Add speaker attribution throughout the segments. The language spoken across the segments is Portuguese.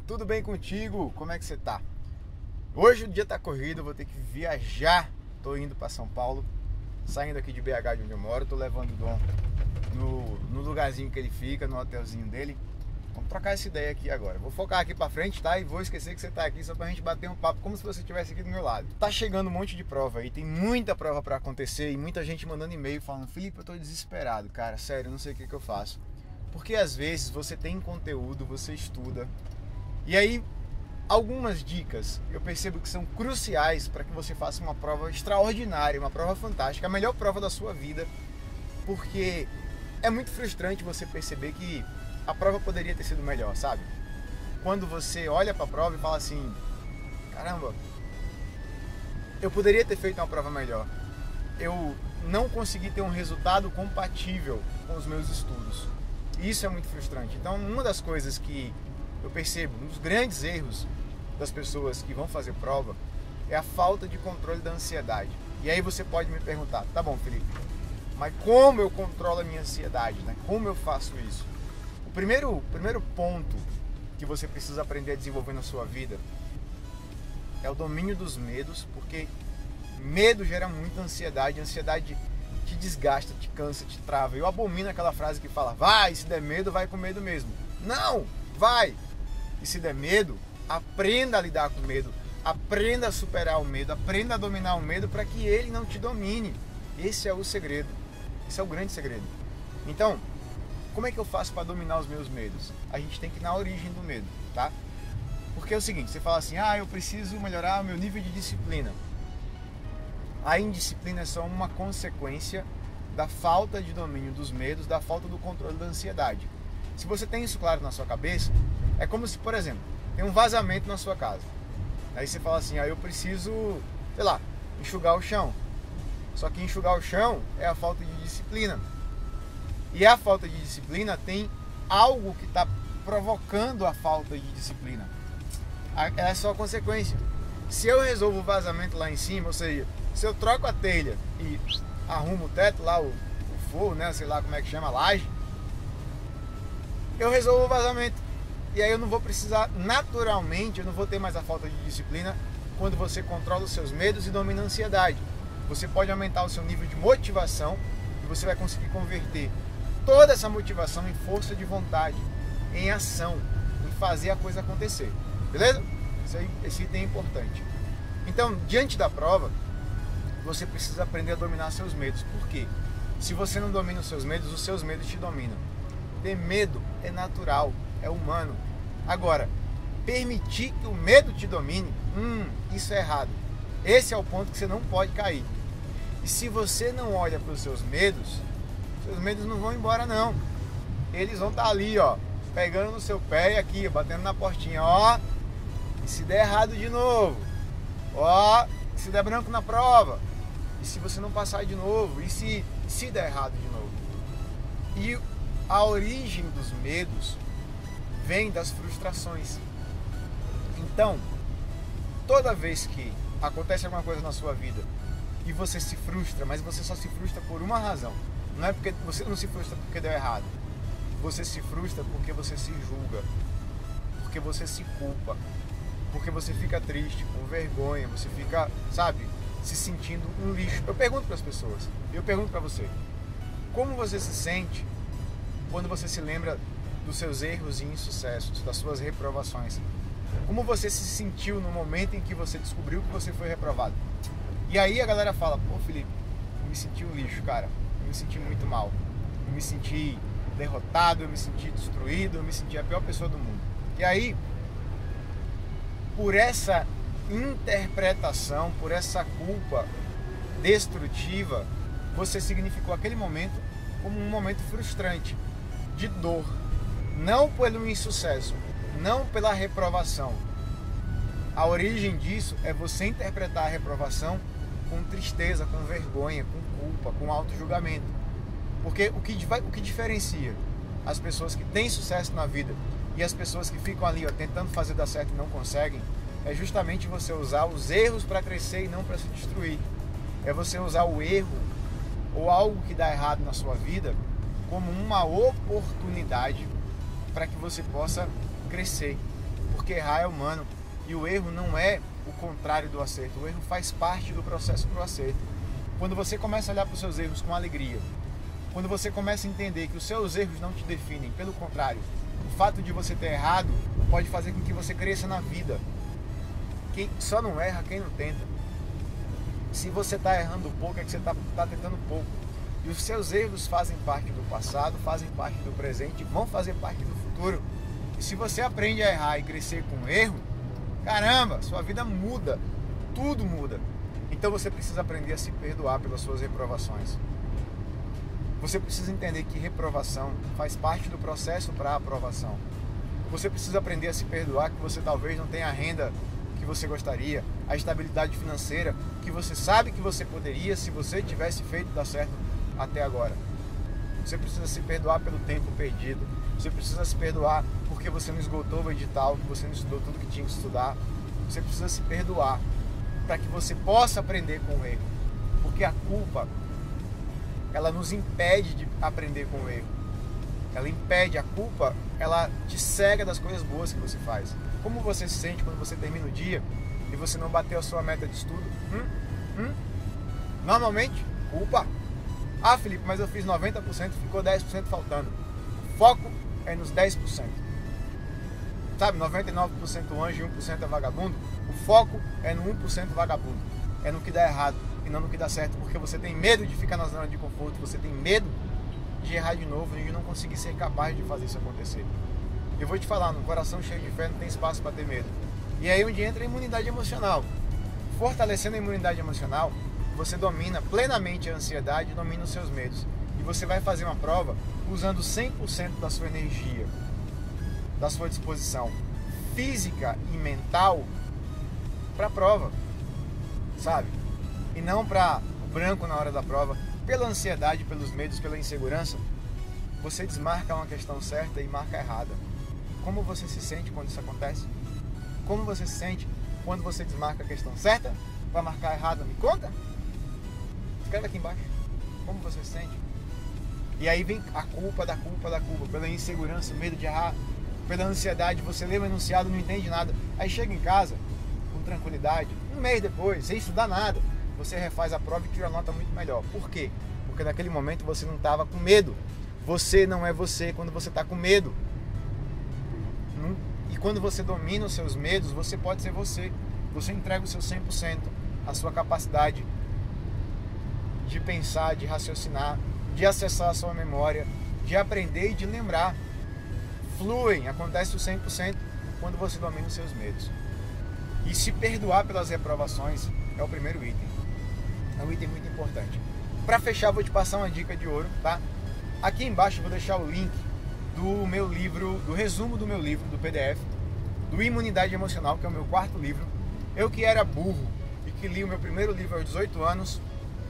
Speaker 1: tudo bem contigo? Como é que você tá? Hoje o dia tá corrido, eu vou ter que viajar. Tô indo para São Paulo, saindo aqui de BH de onde eu moro. Tô levando o Dom no lugarzinho que ele fica, no hotelzinho dele. Vamos trocar essa ideia aqui agora. Vou focar aqui pra frente, tá? E vou esquecer que você tá aqui só pra gente bater um papo, como se você estivesse aqui do meu lado. Tá chegando um monte de prova aí, tem muita prova pra acontecer e muita gente mandando e-mail falando: Felipe, eu tô desesperado, cara, sério, não sei o que eu faço. Porque às vezes você tem conteúdo, você estuda, e aí algumas dicas eu percebo que são cruciais para que você faça uma prova extraordinária, uma prova fantástica, a melhor prova da sua vida, porque é muito frustrante você perceber que a prova poderia ter sido melhor, sabe? Quando você olha para a prova e fala assim: caramba, eu poderia ter feito uma prova melhor, eu não consegui ter um resultado compatível com os meus estudos. Isso é muito frustrante. Então, uma das coisas que eu percebo, um dos grandes erros das pessoas que vão fazer prova é a falta de controle da ansiedade. E aí você pode me perguntar: tá bom, Felipe, mas como eu controlo a minha ansiedade, né? Como eu faço isso? O primeiro ponto que você precisa aprender a desenvolver na sua vida é o domínio dos medos, porque medo gera muita ansiedade. A ansiedade te desgasta, te cansa, te trava. Eu abomino aquela frase que fala: vai, se der medo, vai com medo mesmo. Não, vai! E se der medo, aprenda a lidar com o medo, aprenda a superar o medo, aprenda a dominar o medo para que ele não te domine. Esse é o segredo, esse é o grande segredo. Então, como é que eu faço para dominar os meus medos? A gente tem que ir na origem do medo, tá? Porque é o seguinte, você fala assim: eu preciso melhorar o meu nível de disciplina. A indisciplina é só uma consequência da falta de domínio dos medos, da falta do controle da ansiedade. Se você tem isso claro na sua cabeça, é como se, por exemplo, tem um vazamento na sua casa. Aí você fala assim: eu preciso, sei lá, enxugar o chão. Só que enxugar o chão é a falta de disciplina. E a falta de disciplina tem algo que está provocando a falta de disciplina. É só a consequência. Se eu resolvo o vazamento lá em cima, ou seja, se eu troco a telha e arrumo o teto lá, o forro, né, sei lá como é que chama, a laje, eu resolvo o vazamento. E aí eu não vou precisar, naturalmente, eu não vou ter mais a falta de disciplina quando você controla os seus medos e domina a ansiedade. Você pode aumentar o seu nível de motivação e você vai conseguir converter toda essa motivação em força de vontade, em ação, em fazer a coisa acontecer. Beleza? Esse item é importante. Então, diante da prova, você precisa aprender a dominar seus medos. Por quê? Se você não domina os seus medos te dominam. Ter medo é natural, é humano. Agora, permitir que o medo te domine, isso é errado. Esse é o ponto que você não pode cair. E se você não olha para os seus medos não vão embora não. Eles vão estar ali, ó, pegando no seu pé e aqui, batendo na portinha, ó. E se der errado de novo, ó, se der branco na prova, e se você não passar de novo, e se der errado de novo. E a origem dos medos vem das frustrações. Então, toda vez que acontece alguma coisa na sua vida e você se frustra, mas você só se frustra por uma razão. Não é porque você não se frustra porque deu errado. Você se frustra porque você se julga, porque você se culpa, porque você fica triste, com vergonha, você fica, sabe, se sentindo um lixo. Eu pergunto para as pessoas, eu pergunto para você: como você se sente quando você se lembra dos seus erros e insucessos, das suas reprovações? Como você se sentiu no momento em que você descobriu que você foi reprovado? E aí a galera fala: pô, Felipe, eu me senti um lixo, cara. Eu me senti muito mal. Eu me senti derrotado, eu me senti destruído, eu me senti a pior pessoa do mundo. E aí, por essa interpretação, por essa culpa destrutiva, você significou aquele momento como um momento frustrante, de dor. Não pelo insucesso, não pela reprovação. A origem disso é você interpretar a reprovação com tristeza, com vergonha, com culpa, com auto-julgamento. Porque o que diferencia as pessoas que têm sucesso na vida e as pessoas que ficam ali, ó, tentando fazer dar certo e não conseguem, é justamente você usar os erros para crescer e não para se destruir. É você usar o erro ou algo que dá errado na sua vida como uma oportunidade para que você possa crescer. porque errar é humano e o erro não é o contrário do acerto. O erro faz parte do processo para o acerto. Quando você começa a olhar para os seus erros com alegria, quando você começa a entender que os seus erros não te definem, pelo contrário, o fato de você ter errado pode fazer com que você cresça na vida. Quem só não erra quem não tenta. Se você está errando pouco, é que você está tentando pouco. E os seus erros fazem parte do passado, fazem parte do presente, vão fazer parte do futuro. E se você aprende a errar e crescer com erro, caramba, sua vida muda, tudo muda. Então você precisa aprender a se perdoar pelas suas reprovações. Você precisa entender que reprovação faz parte do processo para a aprovação. Você precisa aprender a se perdoar que você talvez não tenha a renda que você gostaria, a estabilidade financeira que você sabe que você poderia se você tivesse feito dar certo até agora. Você precisa se perdoar pelo tempo perdido. Você precisa se perdoar porque você não esgotou o edital, que você não estudou tudo que tinha que estudar. Você precisa se perdoar para que você possa aprender com o erro. Porque a culpa, ela nos impede de aprender com o erro. Ela impede, a culpa, ela te cega das coisas boas que você faz. Como você se sente quando você termina o dia e você não bateu a sua meta de estudo? Normalmente, culpa. Ah, Felipe, mas eu fiz 90%, ficou 10% faltando. O foco é nos 10%. Sabe, 99% anjo e 1% é vagabundo. O foco é no 1% vagabundo. É no que dá errado e não no que dá certo. Porque você tem medo de ficar na zona de conforto. Você tem medo de errar de novo e de não conseguir ser capaz de fazer isso acontecer. Eu vou te falar, no coração cheio de fé não tem espaço para ter medo. E aí onde entra a imunidade emocional. Fortalecendo a imunidade emocional, você domina plenamente a ansiedade e domina os seus medos. E você vai fazer uma prova usando 100% da sua energia, da sua disposição física e mental para a prova, sabe? E não para o branco na hora da prova. Pela ansiedade, pelos medos, pela insegurança, você desmarca uma questão certa e marca errada. Como você se sente quando isso acontece? Como você se sente quando você desmarca a questão certa para marcar errada? Me conta! Escreve aqui embaixo. Como você se sente? E aí vem a culpa da culpa da culpa, pela insegurança, medo de errar, pela ansiedade. Você lê o enunciado, não entende nada. Aí chega em casa, com tranquilidade, um mês depois, sem estudar nada, você refaz a prova e tira a nota muito melhor. Por quê? Porque naquele momento você não estava com medo. Você não é você quando você está com medo. E quando você domina os seus medos, você pode ser você. Você entrega o seu 100%, a sua capacidade de pensar, de raciocinar, de acessar a sua memória, de aprender e de lembrar. Fluem, acontece o 100% quando você domina os seus medos. E se perdoar pelas reprovações é o primeiro item. É um item muito importante. Para fechar, vou te passar uma dica de ouro, tá? Aqui embaixo eu vou deixar o link do meu livro, do resumo do meu livro, do PDF, do Imunidade Emocional, que é o meu 4º livro. Eu que era burro e que li o meu primeiro livro aos 18 anos,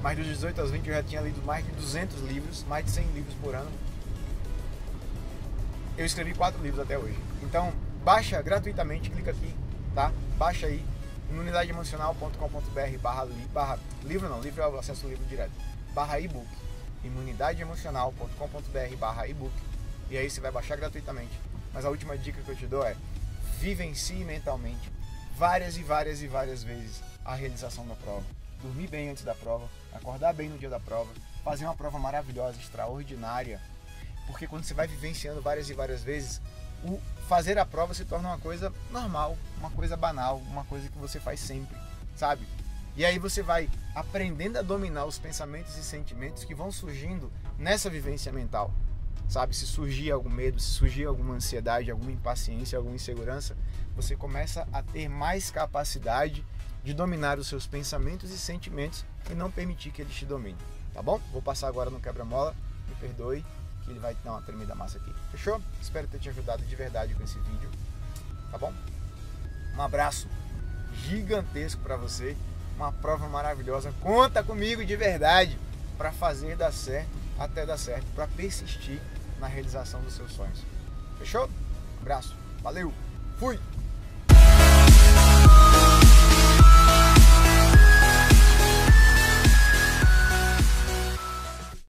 Speaker 1: mas dos 18 aos 20 eu já tinha lido mais de 200 livros, mais de 100 livros por ano. Eu escrevi 4 livros até hoje. Então, baixa gratuitamente, clica aqui, tá? Baixa aí, imunidadeemocional.com.br/livro não, livro eu acesso o livro direto, /ebook, imunidadeemocional.com.br/ebook, e aí você vai baixar gratuitamente. Mas a última dica que eu te dou é: vivencie mentalmente várias e várias e várias vezes a realização da prova. Dormir bem antes da prova, acordar bem no dia da prova, fazer uma prova maravilhosa, extraordinária, porque quando você vai vivenciando várias e várias vezes, o fazer a prova se torna uma coisa normal, uma coisa banal, uma coisa que você faz sempre, sabe? E aí você vai aprendendo a dominar os pensamentos e sentimentos que vão surgindo nessa vivência mental, sabe? Se surgir algum medo, se surgir alguma ansiedade, alguma impaciência, alguma insegurança, você começa a ter mais capacidade de dominar os seus pensamentos e sentimentos e não permitir que eles te dominem, tá bom? Vou passar agora no quebra-mola, me perdoe, que ele vai dar uma tremenda massa aqui. Fechou? Espero ter te ajudado de verdade com esse vídeo, tá bom? Um abraço gigantesco para você, uma prova maravilhosa. Conta comigo de verdade para fazer dar certo, até dar certo, para persistir na realização dos seus sonhos. Fechou? Um abraço, valeu, fui!